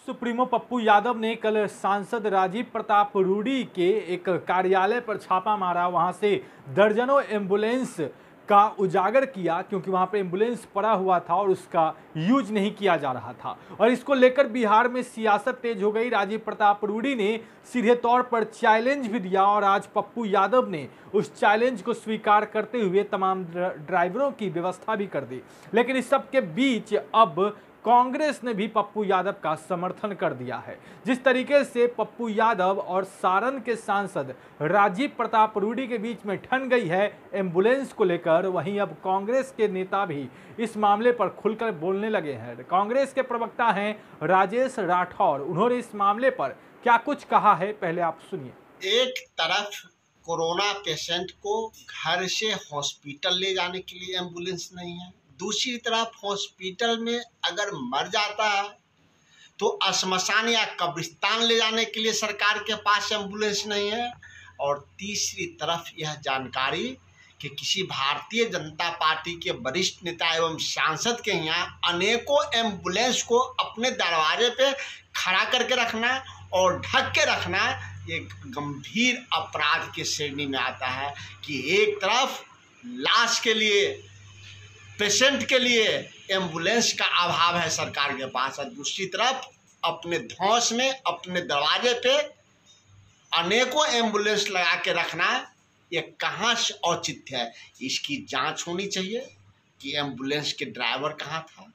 Supremo Pappu Yadav ने कल सांसद राजीव प्रताप रूडी के एक कार्यालय पर छापा मारा। वहां से दर्जनों एम्बुलेंस का उजागर किया, क्योंकि वहां पर एम्बुलेंस पड़ा हुआ था और उसका यूज नहीं किया जा रहा था। और इसको लेकर बिहार में सियासत तेज हो गई। राजीव प्रताप रूडी ने सीधे तौर पर चैलेंज भी दिया और आज पप्पू यादव ने उस चैलेंज को स्वीकार करते हुए तमाम ड्राइवरों की व्यवस्था भी कर दी। लेकिन इस सब के बीच अब कांग्रेस ने भी पप्पू यादव का समर्थन कर दिया है। जिस तरीके से पप्पू यादव और सारण के सांसद राजीव प्रताप रूडी के बीच में ठन गई है एम्बुलेंस को लेकर, वहीं अब कांग्रेस के नेता भी इस मामले पर खुलकर बोलने लगे हैं। कांग्रेस के प्रवक्ता हैं राजेश राठौर, उन्होंने इस मामले पर क्या कुछ कहा है, पहले आप सुनिए। एक तरफ कोरोना पेशेंट को घर से हॉस्पिटल ले जाने के लिए एम्बुलेंस नहीं है, दूसरी तरफ हॉस्पिटल में अगर मर जाता है तो श्मशान या कब्रिस्तान ले जाने के लिए सरकार के पास एम्बुलेंस नहीं है, और तीसरी तरफ यह जानकारी कि किसी भारतीय जनता पार्टी के वरिष्ठ नेता एवं सांसद के यहाँ अनेकों एम्बुलेंस को अपने दरवाजे पे खड़ा करके रखना और ढक के रखना, ये गंभीर अपराध की श्रेणी में आता है कि एक तरफ लाश के लिए, पेशेंट के लिए एम्बुलेंस का अभाव है सरकार के पास, और दूसरी तरफ अपने धौंस में अपने दरवाजे पे अनेकों एम्बुलेंस लगा के रखना, ये कहाँ से औचित्य है। इसकी जांच होनी चाहिए कि एम्बुलेंस के ड्राइवर कहाँ था,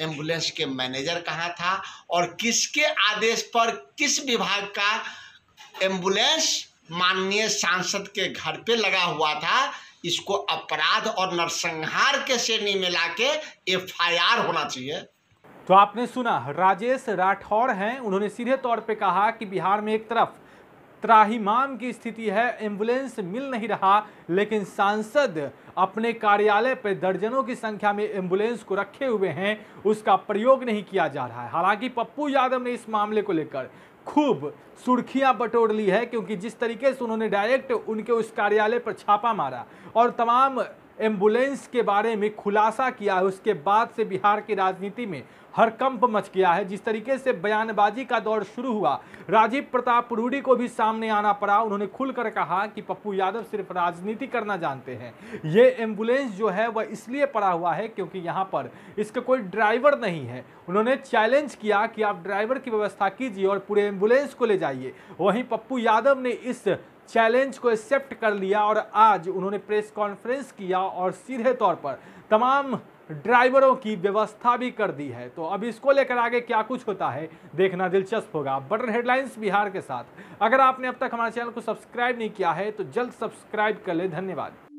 एम्बुलेंस के मैनेजर कहाँ था, और किसके आदेश पर किस विभाग का एम्बुलेंस माननीय सांसद के घर पे लगा हुआ था। इसको अपराध और नरसंहार के श्रेणी में लाके FIR होना चाहिए। तो आपने सुना, राजेश राठौर हैं, उन्होंने सीधे तौर पे कहा कि बिहार में एक तरफ त्राहिमाम की स्थिति है, एम्बुलेंस मिल नहीं रहा, लेकिन सांसद अपने कार्यालय पर दर्जनों की संख्या में एम्बुलेंस को रखे हुए हैं, उसका प्रयोग नहीं किया जा रहा है। हालांकि पप्पू यादव ने इस मामले को लेकर खूब सुर्खियां बटोर ली है, क्योंकि जिस तरीके से उन्होंने डायरेक्ट उनके उस कार्यालय पर छापा मारा और तमाम एम्बुलेंस के बारे में खुलासा किया है, उसके बाद से बिहार की राजनीति में हड़कंप मच गया है। जिस तरीके से बयानबाजी का दौर शुरू हुआ, राजीव प्रताप रूडी को भी सामने आना पड़ा। उन्होंने खुलकर कहा कि पप्पू यादव सिर्फ राजनीति करना जानते हैं, ये एम्बुलेंस जो है वह इसलिए पड़ा हुआ है क्योंकि यहाँ पर इसका कोई ड्राइवर नहीं है। उन्होंने चैलेंज किया कि आप ड्राइवर की व्यवस्था कीजिए और पूरे एम्बुलेंस को ले जाइए। वहीं पप्पू यादव ने इस चैलेंज को एक्सेप्ट कर लिया और आज उन्होंने प्रेस कॉन्फ्रेंस किया और सीधे तौर पर तमाम ड्राइवरों की व्यवस्था भी कर दी है। तो अब इसको लेकर आगे क्या कुछ होता है देखना दिलचस्प होगा। बटन हेडलाइंस बिहार के साथ अगर आपने अब तक हमारे चैनल को सब्सक्राइब नहीं किया है तो जल्द सब्सक्राइब कर ले। धन्यवाद।